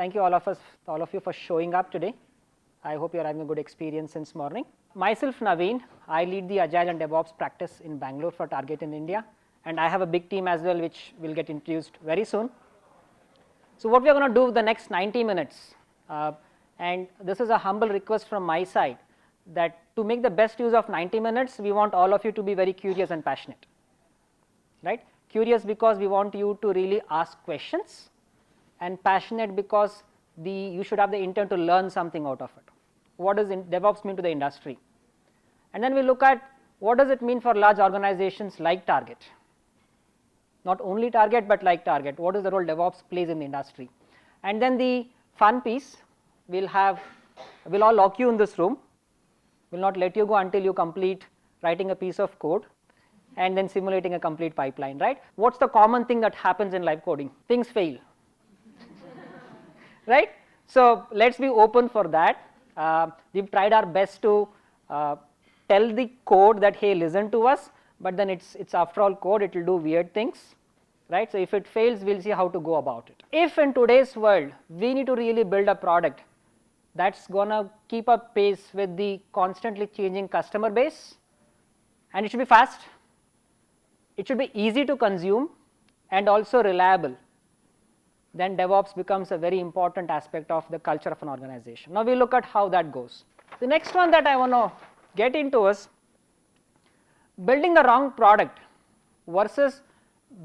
Thank you all of you for showing up today. I hope you are having a good experience since morning. Myself Naveen, I lead the Agile and DevOps practice in Bangalore for Target in India, and I have a big team as well which will get introduced very soon. So what we are going to do the next 90 minutes, and this is a humble request from my side, that to make the best use of 90 minutes, we want all of you to be very curious and passionate, right? Curious because we want you to really ask questions, and passionate because you should have the intent to learn something out of it. What does DevOps mean to the industry? And then we look at what does it mean for large organizations like Target. Not only Target, but like Target. What is the role DevOps plays in the industry? And then the fun piece, we'll all lock you in this room. We'll not let you go until you complete writing a piece of code and then simulating a complete pipeline, right? What's the common thing that happens in live coding? Things fail, right? So let's be open for that. We've tried our best to tell the code that, hey, listen to us, but then it's after all code, it will do weird things, right? So if it fails, we'll see how to go about it. If in today's world, we need to really build a product that's gonna keep up pace with the constantly changing customer base, and it should be fast, it should be easy to consume, and also reliable, then DevOps becomes a very important aspect of the culture of an organization. Now we look at how that goes. The next one that I want to get into is building the wrong product versus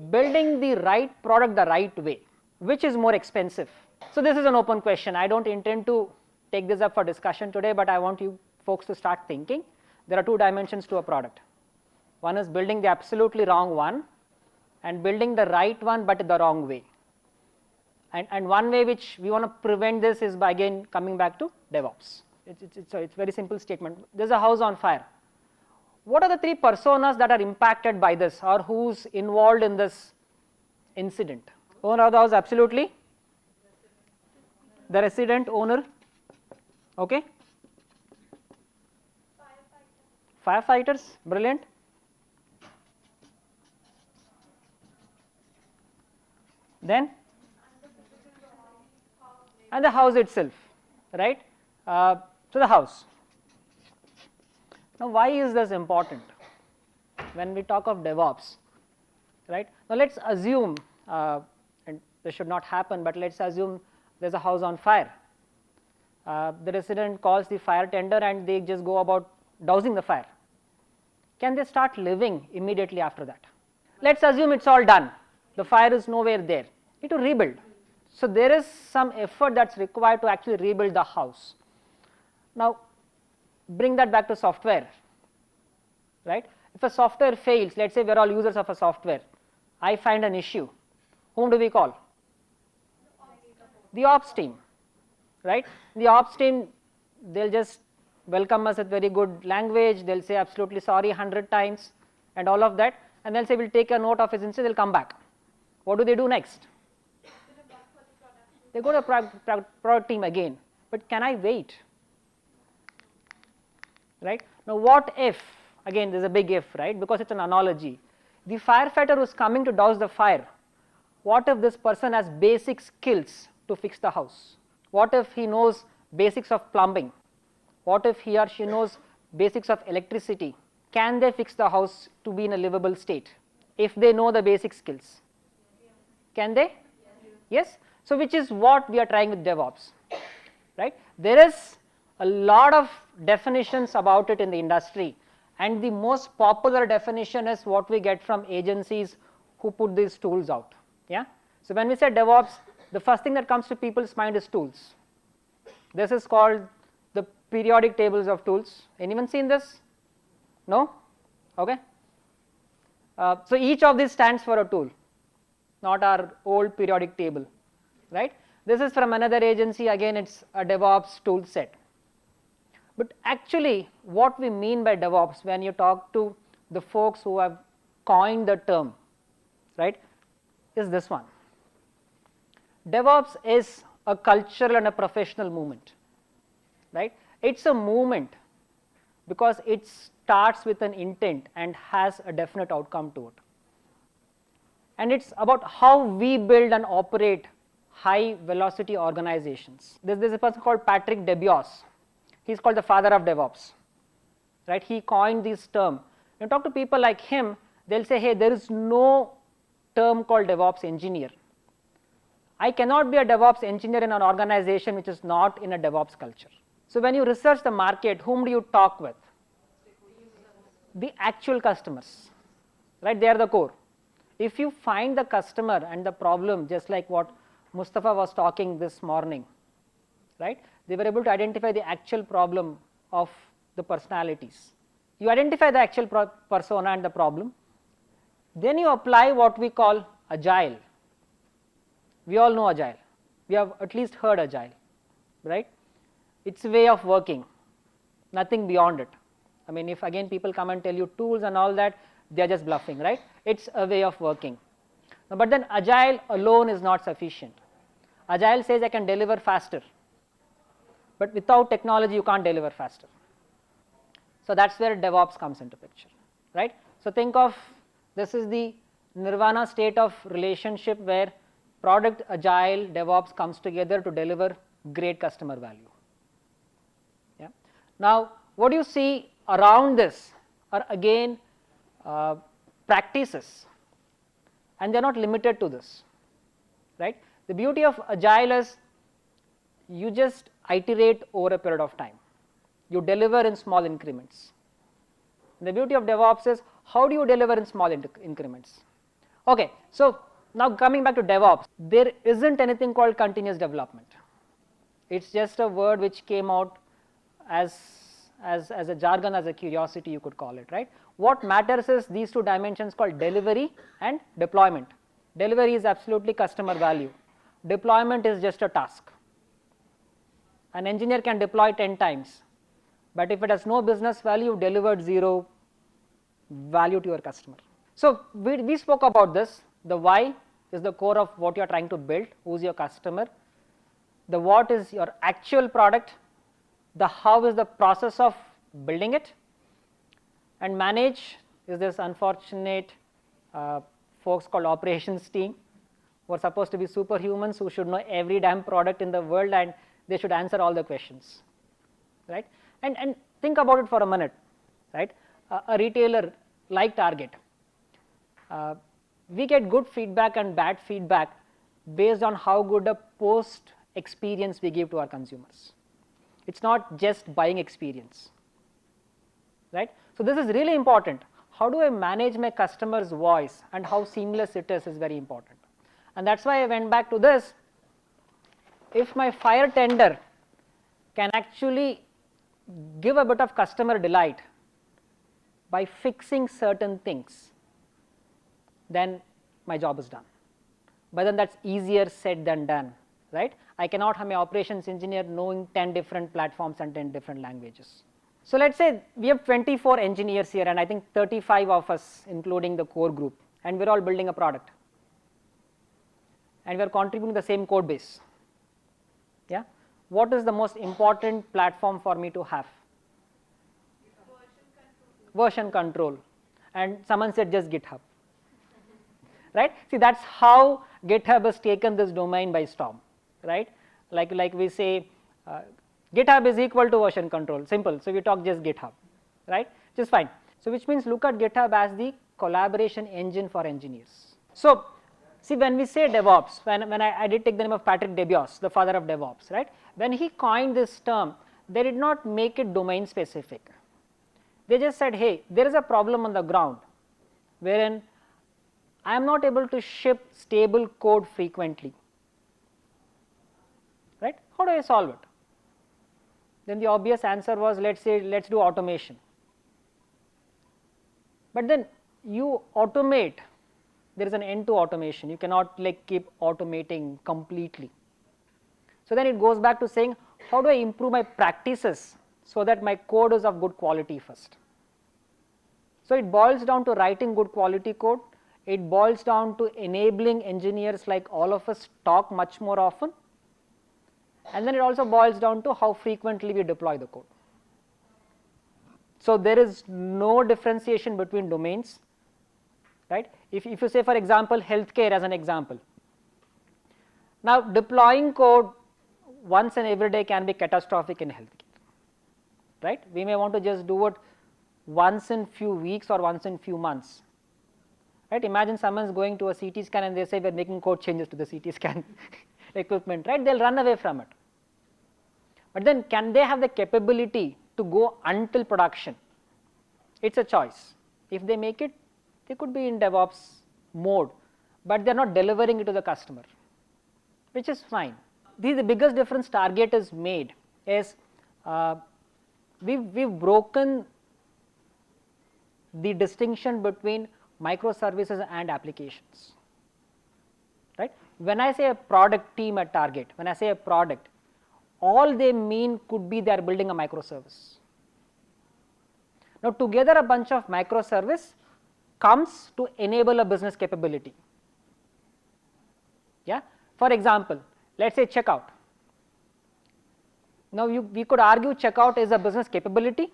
building the right product the right way. Which is more expensive? So this is an open question. I don't intend to take this up for discussion today, but I want you folks to start thinking. There are two dimensions to a product. One is building the absolutely wrong one, and building the right one but the wrong way. And one way which we want to prevent this is by, again, coming back to DevOps. It's a very simple statement. There's a house on fire. What are the three personas that are impacted by this, or who's involved in this incident? Owner of the house, absolutely. The resident owner, okay. Firefighters, brilliant. Then and the house itself, right? So the house. Now why is this important when we talk of DevOps, right? Now let's assume, and this should not happen, but let's assume there's a house on fire. The resident calls the fire tender and they just go about dousing the fire. Can they start living immediately after that? Let's assume it's all done. The fire is nowhere there. You need to rebuild. So there is some effort that's required to actually rebuild the house. Now bring that back to software, right? If a software fails, let's say we're all users of a software, I find an issue, whom do we call? The ops team, right? The ops team, they'll just welcome us with very good language, they'll say absolutely sorry 100 times and all of that, and they'll say we'll take a note of his incident, they'll come back. What do they do next? They go to the product team again, but can I wait? Right? Now what if, again there's a big if, right, because it's an analogy. The firefighter who's coming to douse the fire, what if this person has basic skills to fix the house? What if he knows basics of plumbing? What if he or she knows basics of electricity? Can they fix the house to be in a livable state if they know the basic skills? Can they? Yes? So which is what we are trying with DevOps, right? There is a lot of definitions about it in the industry, and the most popular definition is what we get from agencies who put these tools out, yeah? So when we say DevOps, the first thing that comes to people's mind is tools. This is called the periodic tables of tools. Anyone seen this? No? Okay. So each of these stands for a tool, not our old periodic table, right? This is from another agency, again it's a DevOps tool set. But actually what we mean by DevOps when you talk to the folks who have coined the term, right, is this one. DevOps is a cultural and a professional movement, right? It's a movement because it starts with an intent and has a definite outcome to it. And it's about how we build and operate high velocity organizations. There's a person called Patrick DeBois. He's called the father of DevOps, right? He coined this term. When you talk to people like him, they'll say, hey, there is no term called DevOps engineer. I cannot be a DevOps engineer in an organization which is not in a DevOps culture. So when you research the market, whom do you talk with? The actual customers, right? They are the core. If you find the customer and the problem, just like what Mustafa was talking this morning, right? They were able to identify the actual problem of the personalities. You identify the actual persona and the problem, then you apply what we call agile. We all know agile. We have at least heard agile, right? It's a way of working, nothing beyond it. I mean, if again people come and tell you tools and all that, they are just bluffing, right? It's a way of working. But then agile alone is not sufficient. Agile says I can deliver faster, but without technology you can't deliver faster. So that's where DevOps comes into picture, right? So think of this is the nirvana state of relationship where product, agile, DevOps comes together to deliver great customer value. Yeah. Now, what do you see around this are again practices, and they are not limited to this, right? The beauty of agile is you just iterate over a period of time. You deliver in small increments. The beauty of DevOps is how do you deliver in small increments? Okay, so now coming back to DevOps, there isn't anything called continuous development. It's just a word which came out as a jargon, as a curiosity you could call it, right? What matters is these two dimensions called delivery and deployment. Delivery is absolutely customer value. Deployment is just a task. An engineer can deploy 10 times, but if it has no business value, you delivered zero value to your customer. So we spoke about this. The why is the core of what you are trying to build, who is your customer. The what is your actual product. The how is the process of building it. And manage is this unfortunate folks called operations team who are supposed to be superhumans who should know every damn product in the world and they should answer all the questions, right? And think about it for a minute, right? A retailer like Target, we get good feedback and bad feedback based on how good a post experience we give to our consumers. It's not just buying experience, right? So this is really important. How do I manage my customer's voice and how seamless it is very important. And that's why I went back to this. If my fire tender can actually give a bit of customer delight by fixing certain things, then my job is done. But then that's easier said than done, right? I cannot have my operations engineer knowing 10 different platforms and 10 different languages. So let's say we have 24 engineers here and I think 35 of us including the core group, and we're all building a product and we're contributing the same code base. Yeah, what is the most important platform for me to have? Version control. And someone said just GitHub, right? See, that's how GitHub has taken this domain by storm, right? Like we say GitHub is equal to version control, simple. So we talk just GitHub, right? Just fine. So which means look at GitHub as the collaboration engine for engineers. So see, when we say DevOps, when I did take the name of Patrick DeBois, the father of DevOps, right? When he coined this term, they did not make it domain specific. They just said, hey, there is a problem on the ground wherein I am not able to ship stable code frequently, right? How do I solve it? Then the obvious answer was, let's do automation. But then you automate, there is an end to automation. You cannot keep automating completely. So then it goes back to saying, how do I improve my practices so that my code is of good quality first? So it boils down to writing good quality code. It boils down to enabling engineers like all of us talk much more often. And then it also boils down to how frequently we deploy the code. So there is no differentiation between domains, right? If you say, for example, healthcare as an example. Now deploying code once and every day can be catastrophic in healthcare, right? We may want to just do it once in few weeks or once in few months, right? Imagine someone is going to a CT scan and they say we are making code changes to the CT scan equipment, right? They will run away from it. But then can they have the capability to go until production? It's a choice. If they make it, they could be in DevOps mode, but they are not delivering it to the customer, which is fine. The biggest difference Target has made is we've broken the distinction between microservices and applications, right? When I say a product team at Target, when I say a product, all they mean could be they are building a microservice. Now together a bunch of microservice comes to enable a business capability. Yeah. For example, let us say checkout. Now we could argue checkout is a business capability,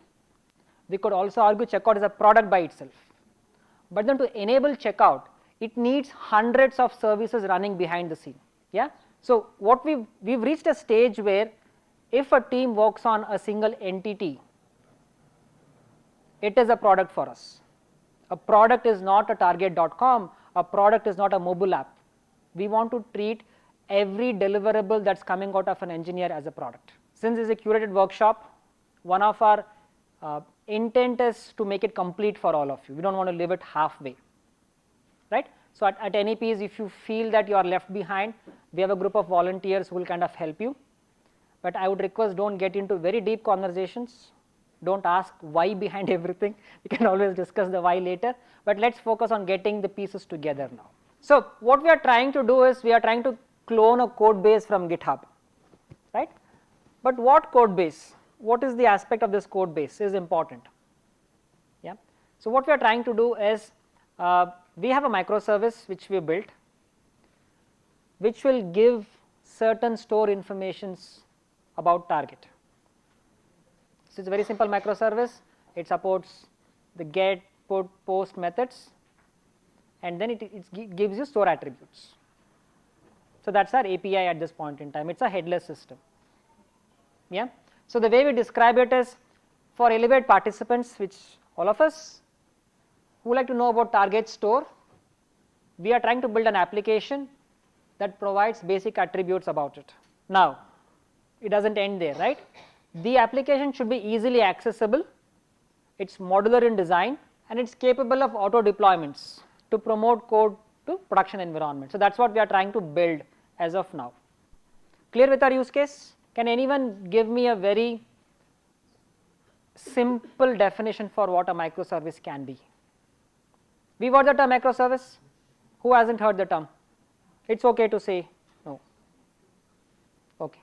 we could also argue checkout is a product by itself, but then to enable checkout it needs hundreds of services running behind the scene. Yeah. So what we've reached a stage where if a team works on a single entity, it is a product for us. A product is not a target.com, a product is not a mobile app. We want to treat every deliverable that's coming out of an engineer as a product. Since it's a curated workshop, one of our intent is to make it complete for all of you. We don't want to leave it halfway, right? So at NEPs, if you feel that you are left behind, we have a group of volunteers who will kind of help you. But I would request, don't get into very deep conversations. Don't ask why behind everything. We can always discuss the why later, but let's focus on getting the pieces together now. So what we are trying to do is we are trying to clone a code base from GitHub, right? But what code base? What is the aspect of this code base is important. Yeah. So what we are trying to do is we have a microservice which we built, which will give certain store informations about Target. So it's a very simple microservice. It supports the get, put, post methods, and then it gives you store attributes. So that's our API at this point in time. It's a headless system. Yeah. So the way we describe it is for Elevate participants, which all of us who like to know about Target store, we are trying to build an application that provides basic attributes about it. Now, it doesn't end there, right? The application should be easily accessible, it's modular in design, and it's capable of auto deployments to promote code to production environment. So that's what we are trying to build as of now. Clear with our use case? Can anyone give me a very simple definition for what a microservice can be? We've heard the term microservice. Who hasn't heard the term? It's okay to say no. Okay.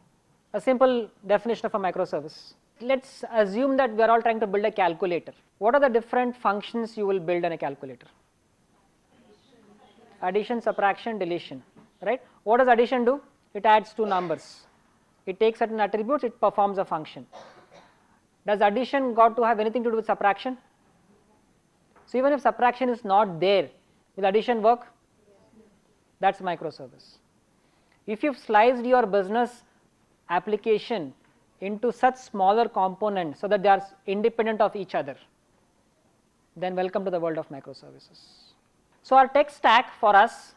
A simple definition of a microservice. Let's assume that we are all trying to build a calculator. What are the different functions you will build in a calculator? Addition, subtraction, deletion, right? What does addition do? It adds two numbers. It takes certain attributes, it performs a function. Does addition got to have anything to do with subtraction? So even if subtraction is not there, will addition work? That's microservice. If you've sliced your business application into such smaller components so that they are independent of each other, then welcome to the world of microservices. So our tech stack for us,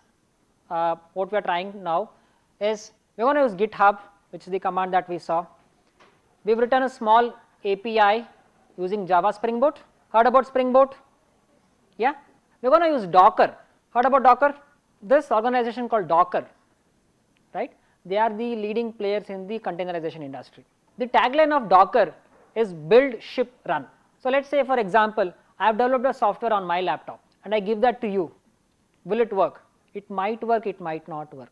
what we are trying now is we are going to use GitHub, which is the command that we saw. We've written a small API using Java Spring Boot. Heard about Spring Boot? Yeah. We're going to use Docker. Heard about Docker? This organization called Docker, right? They are the leading players in the containerization industry. The tagline of Docker is build, ship, run. So let's say, for example, I have developed a software on my laptop and I give that to you. Will it work? It might work, it might not work.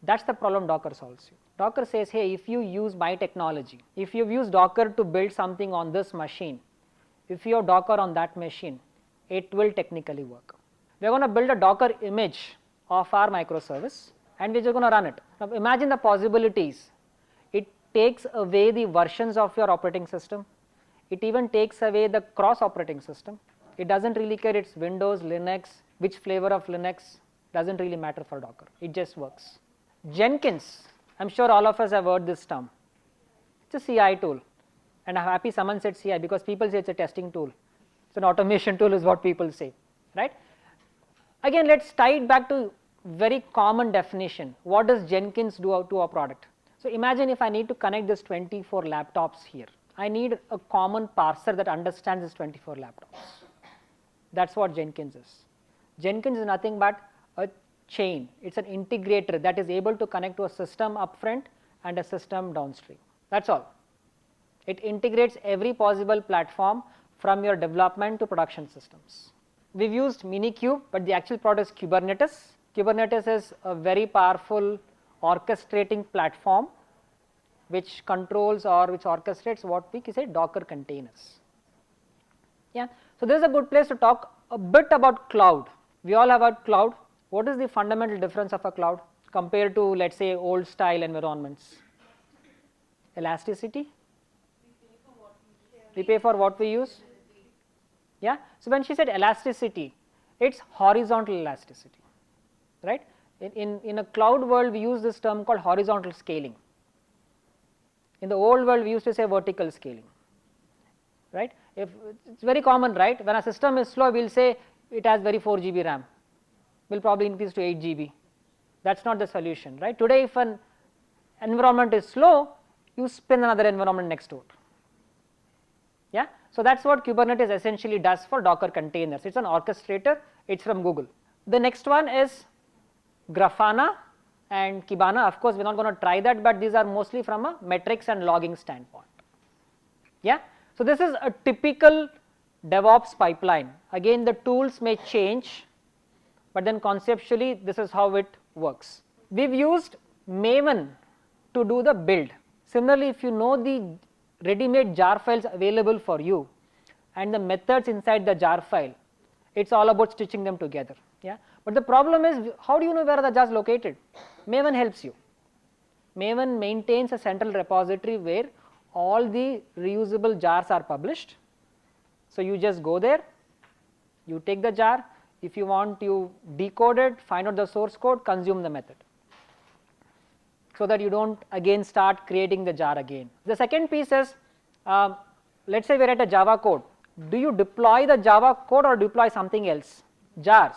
That's the problem Docker solves you. Docker says, hey, if you use my technology, if you've used Docker to build something on this machine, if you have Docker on that machine, it will technically work. We're going to build a Docker image of our microservice and we're just going to run it. Now imagine the possibilities. It takes away the versions of your operating system. It even takes away the cross operating system. It doesn't really care it's Windows, Linux, which flavor of Linux, doesn't really matter for Docker. It just works. Jenkins, I'm sure all of us have heard this term. It's a CI tool, and I'm happy someone said CI because people say it's a testing tool. It's an automation tool is what people say, right? Again, let's tie it back to very common definition. What does Jenkins do to our product? So imagine if I need to connect this 24 laptops here. I need a common parser that understands this 24 laptops. That's what Jenkins is. Jenkins is nothing but a chain. It's an integrator that is able to connect to a system upfront and a system downstream. That's all. It integrates every possible platform from your development to production systems. We've used Minikube, but the actual product is Kubernetes. Kubernetes is a very powerful orchestrating platform which controls or which orchestrates what we can say Docker containers. Yeah. So this is a good place to talk a bit about cloud. We all have heard cloud. What is the fundamental difference of a cloud compared to, let's say, old style environments? Elasticity. We pay for what we use. Yeah. So when she said elasticity, it's horizontal elasticity, right? In a cloud world, we use this term called horizontal scaling. In the old world, we used to say vertical scaling, right? If it's very common, right? When a system is slow, we'll say it has very 4 GB RAM. We'll probably increase to 8 GB. That's not the solution, right? Today, if an environment is slow, you spin another environment next to it. Yeah. So that's what Kubernetes essentially does for Docker containers. It's an orchestrator. It's from Google. The next one is Grafana and Kibana. Of course, we're not going to try that, but these are mostly from a metrics and logging standpoint. Yeah. So this is a typical DevOps pipeline. Again, the tools may change, but then conceptually, this is how it works. We've used Maven to do the build. Similarly, if you know the ready-made jar files available for you and the methods inside the jar file, it's all about stitching them together. Yeah. But the problem is, how do you know where the jars located? Maven helps you. Maven maintains a central repository where all the reusable jars are published. So you just go there, you take the jar, if you want you decode it, find out the source code, consume the method, so that you don't again start creating the jar again. The second piece is, let's say we write a Java code. Do you deploy the Java code or deploy something else? Jars.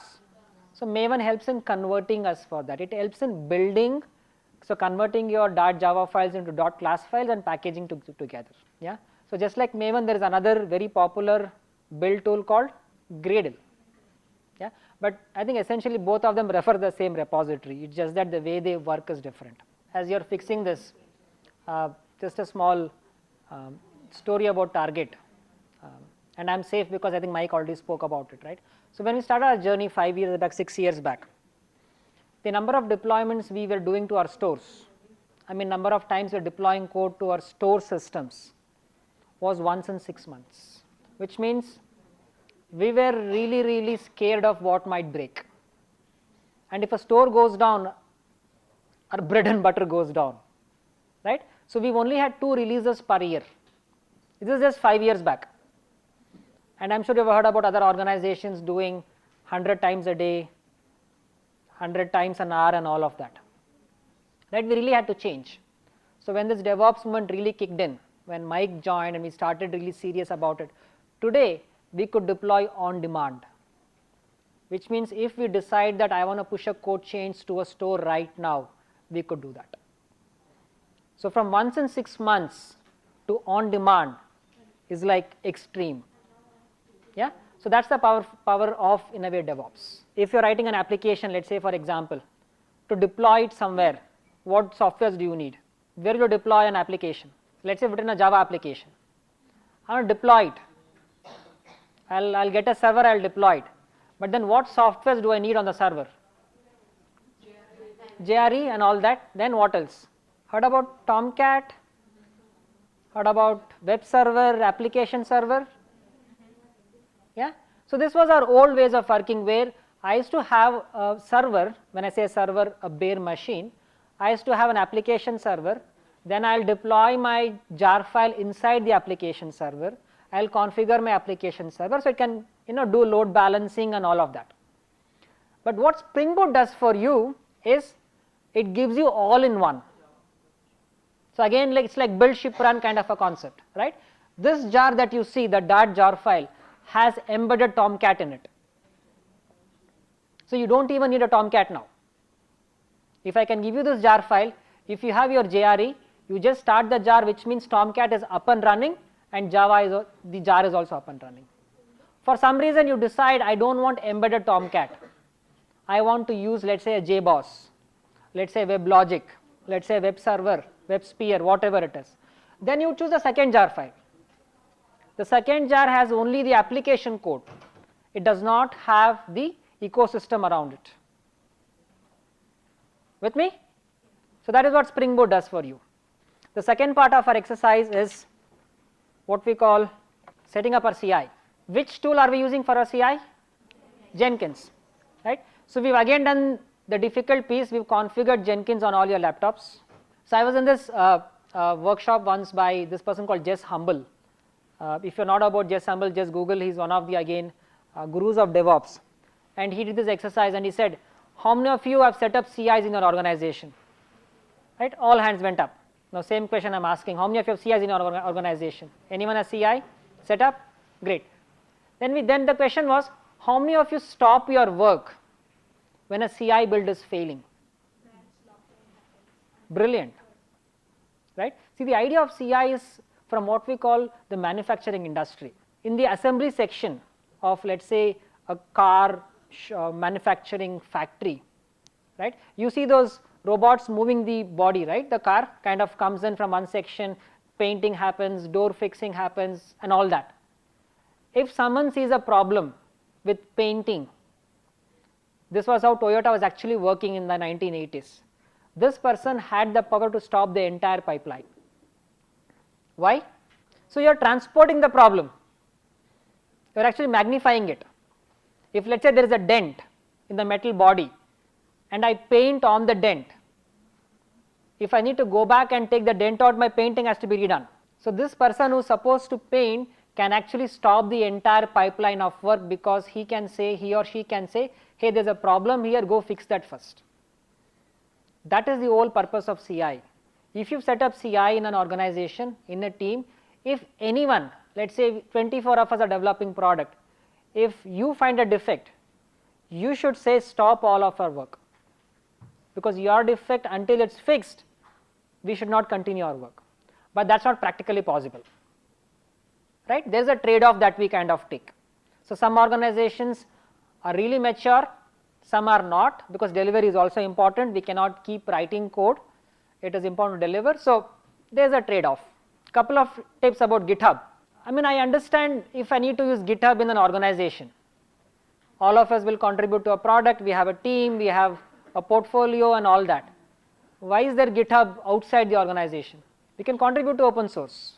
So Maven helps in converting us for that. It helps in building, so converting your .java files into .class files and packaging together. Yeah. So just like Maven, there is another very popular build tool called Gradle. Yeah. But I think essentially both of them refer the same repository. It's just that the way they work is different. As you're fixing this, just a small story about Target, and I'm safe because I think Mike already spoke about it, right? So when we started our journey 5 years back, 6 years back, the number of deployments we were doing to our stores, I mean number of times we're deploying code to our store systems was once in 6 months, which means we were really scared of what might break. And if a store goes down, our bread and butter goes down, right? So we've only had 2 releases per year. This is just 5 years back. And I'm sure you've heard about other organizations doing 100 times a day, 100 times an hour and all of that. Right? We really had to change. So when this DevOps movement really kicked in, when Mike joined and we started really serious about it, today we could deploy on demand, which means if we decide that I want to push a code change to a store right now, we could do that. So from once in 6 months to on demand is like extreme. Yeah. So that's the power of Innovate DevOps. If you're writing an application, let's say for example, to deploy it somewhere, what softwares do you need? Where do you deploy an application? Let's say written a Java application. I want to deploy it. I'll get a server, I'll deploy it. But then what softwares do I need on the server? JRE and all that. Then what else? Heard about Tomcat? Heard about web server, application server? Yeah. So this was our old ways of working where I used to have a server. When I say server, a bare machine, I used to have an application server. Then I'll deploy my jar file inside the application server. I'll configure my application server so it can do load balancing and all of that. But what Spring Boot does for you is it gives you all in one. So again, like it's like build, ship, run kind of a concept, right? This jar that you see, the Dart jar file, has embedded Tomcat in it. So you don't even need a Tomcat now. If I can give you this jar file, if you have your JRE, you just start the jar, which means Tomcat is up and running, and the jar is also up and running. For some reason you decide I don't want embedded Tomcat, I want to use, let's say, a JBoss, let's say WebLogic, let's say web server, WebSphere, whatever it is. Then you choose the second jar file. The second jar has only the application code. It does not have the ecosystem around it. With me? So that is what Spring Boot does for you. The second part of our exercise is what we call setting up our CI. Which tool are we using for our CI? Jenkins, right? So we've again done the difficult piece. We've configured Jenkins on all your laptops. So I was in this workshop once by this person called Jess Humble. If you're not about Jess Humble, just Google. He's one of the gurus of DevOps, and he did this exercise and he said, how many of you have set up CIs in your organization? Right? All hands went up. Now same question I'm asking, how many of you have CIs in your organization? Anyone has CI set up? Great. Then the question was, how many of you stop your work when a CI build is failing? Brilliant, right? See, the idea of CI is from what we call the manufacturing industry. In the assembly section of, let's say, a car manufacturing factory, right? You see those robots moving the body, right? The car kind of comes in from one section, painting happens, door fixing happens, and all that. If someone sees a problem with painting, this was how Toyota was actually working in the 1980s. This person had the power to stop the entire pipeline. Why? So you are transporting the problem, you are actually magnifying it. If let's say there is a dent in the metal body and I paint on the dent, if I need to go back and take the dent out, my painting has to be redone. So this person who is supposed to paint can actually stop the entire pipeline of work, because he or she can say, hey, there is a problem here, go fix that first. That is the whole purpose of CI. If you set up CI in an organization, in a team, if anyone, let's say 24 of us are developing product, if you find a defect, you should say stop all of our work, because your defect, until it's fixed, we should not continue our work. But that's not practically possible, right? There's a trade-off that we kind of take. So some organizations are really mature, some are not, because delivery is also important. We cannot keep writing code, it is important to deliver. So there's a trade-off. Couple of tips about GitHub. I mean, I understand if I need to use GitHub in an organization, all of us will contribute to a product, we have a team, we have a portfolio and all that. Why is there GitHub outside the organization? We can contribute to open source.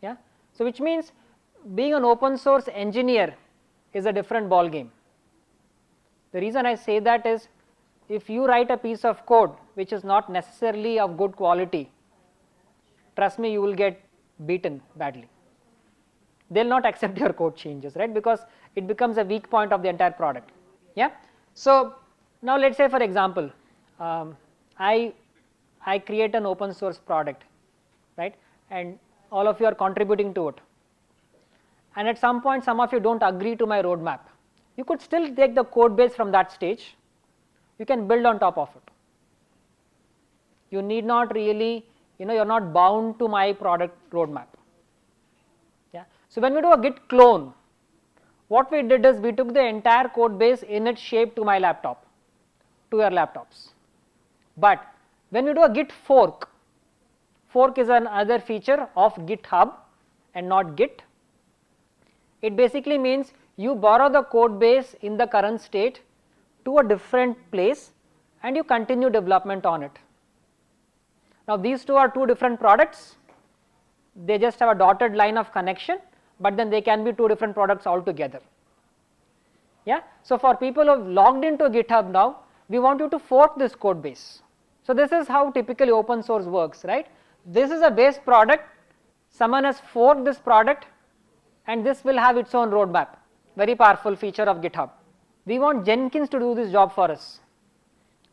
Yeah. So which means being an open source engineer is a different ball game. The reason I say that is, if you write a piece of code which is not necessarily of good quality, trust me, you will get beaten badly. They will not accept your code changes, right? Because it becomes a weak point of the entire product. Yeah. So now let's say, for example, I create an open source product, right? And all of you are contributing to it. And at some point, some of you don't agree to my roadmap. You could still take the code base from that stage. You can build on top of it. You need not really, you're not bound to my product roadmap. Yeah. So when we do a git clone, what we did is we took the entire code base in its shape to my laptop, to your laptops. But when we do a git fork, fork is another feature of GitHub and not Git. It basically means you borrow the code base in the current state to a different place and you continue development on it. Now these two are two different products, they just have a dotted line of connection, but then they can be two different products altogether. Yeah. So for people who have logged into GitHub now, we want you to fork this code base. So this is how typically open source works, right? This is a base product, someone has forked this product, and this will have its own roadmap. Very powerful feature of GitHub. We want Jenkins to do this job for us.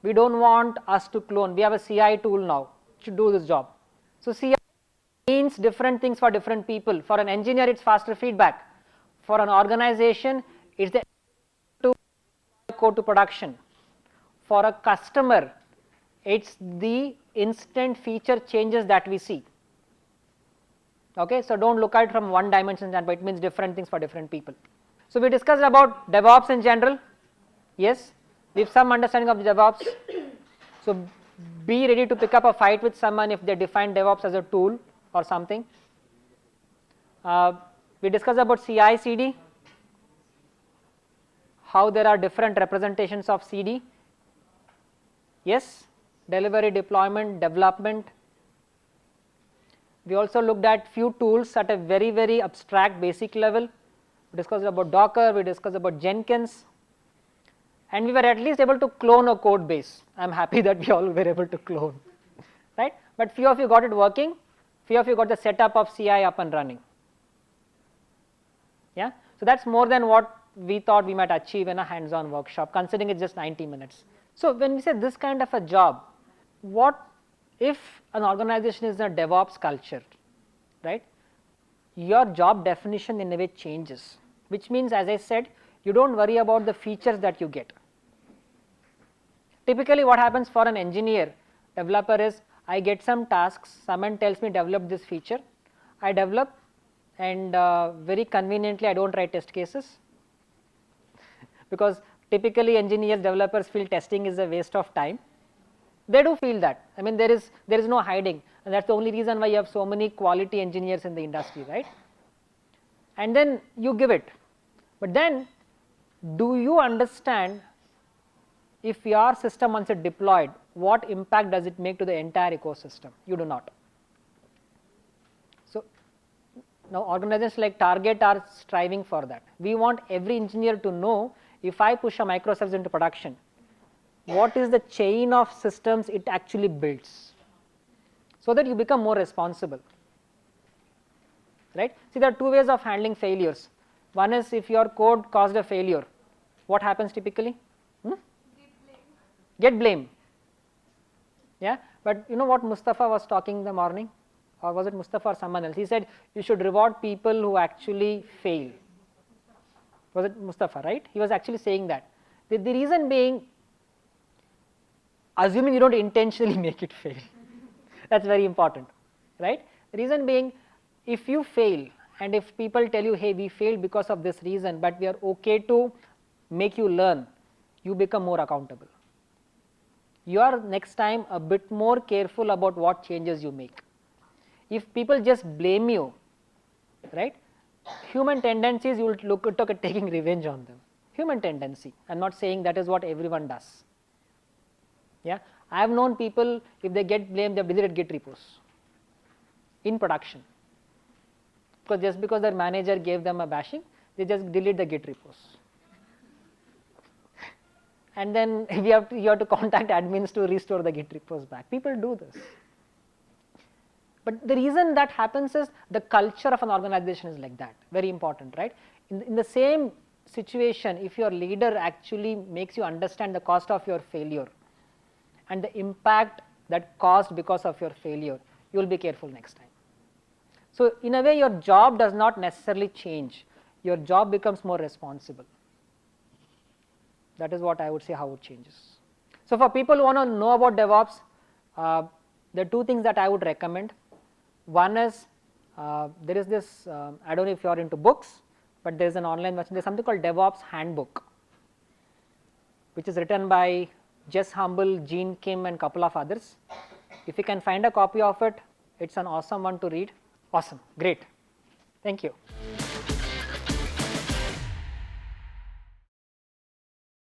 We don't want us to clone. We have a CI tool now to do this job. So CI means different things for different people. For an engineer, it's faster feedback. For an organization, it's the to code to production. For a customer, it's the instant feature changes that we see. Okay, so don't look at it from one dimension, but it means different things for different people. So we discussed about DevOps in general. Yes, we have some understanding of DevOps. So be ready to pick up a fight with someone if they define DevOps as a tool or something. We discussed about CI/CD, how there are different representations of CD. Yes, delivery, deployment, development. We also looked at few tools at a very, very abstract basic level. We discussed about Docker, we discussed about Jenkins, and we were at least able to clone a code base. I am happy that we all were able to clone, right? But few of you got it working, few of you got the setup of CI up and running. Yeah, so that's more than what we thought we might achieve in a hands-on workshop, considering it's just 90 minutes. So when we say this kind of a job, what if an organization is a DevOps culture, right? Your job definition in a way changes, which means, as I said, you don't worry about the features that you get. Typically what happens for an engineer, developer is, I get some tasks, someone tells me develop this feature, I develop, and very conveniently I don't write test cases, because typically engineers, developers feel testing is a waste of time. They do feel that. I mean, there is no hiding, and that's the only reason why you have so many quality engineers in the industry, right? And then you give it, but then do you understand if your system once it deployed, what impact does it make to the entire ecosystem? You do not. So now organizations like Target are striving for that. We want every engineer to know, if I push a microservice into production, what is the chain of systems it actually builds, so that you become more responsible, right? See, there are two ways of handling failures. One is, if your code caused a failure, what happens typically? Get blame. Yeah, but you know what Mustafa was talking in the morning, or was it Mustafa or someone else? He said you should reward people who actually fail. Was it Mustafa, right? He was actually saying that. The reason being, assuming you don't intentionally make it fail, that's very important, right? The reason being, if you fail and if people tell you, hey, we failed because of this reason, but we are okay to make you learn, you become more accountable. You are next time a bit more careful about what changes you make. If people just blame you, right? Human tendencies, you will look at taking revenge on them. Human tendency. I am not saying that is what everyone does. Yeah, I have known people, if they get blamed, they have deleted Git repos in production, because just because their manager gave them a bashing, they just delete the Git repos. And then you have to contact admins to restore the Git repos back. People do this. But the reason that happens is the culture of an organization is like that, very important, right? In the same situation, if your leader actually makes you understand the cost of your failure and the impact that caused because of your failure, you will be careful next time. So in a way, your job does not necessarily change, your job becomes more responsible. That is what I would say how it changes. So for people who want to know about DevOps, there are two things that I would recommend. One is, there is this, I don't know if you are into books, but there is an online version, there is something called DevOps Handbook, which is written by Jess Humble, Gene Kim, and couple of others. If you can find a copy of it, it's an awesome one to read. Awesome, great, thank you.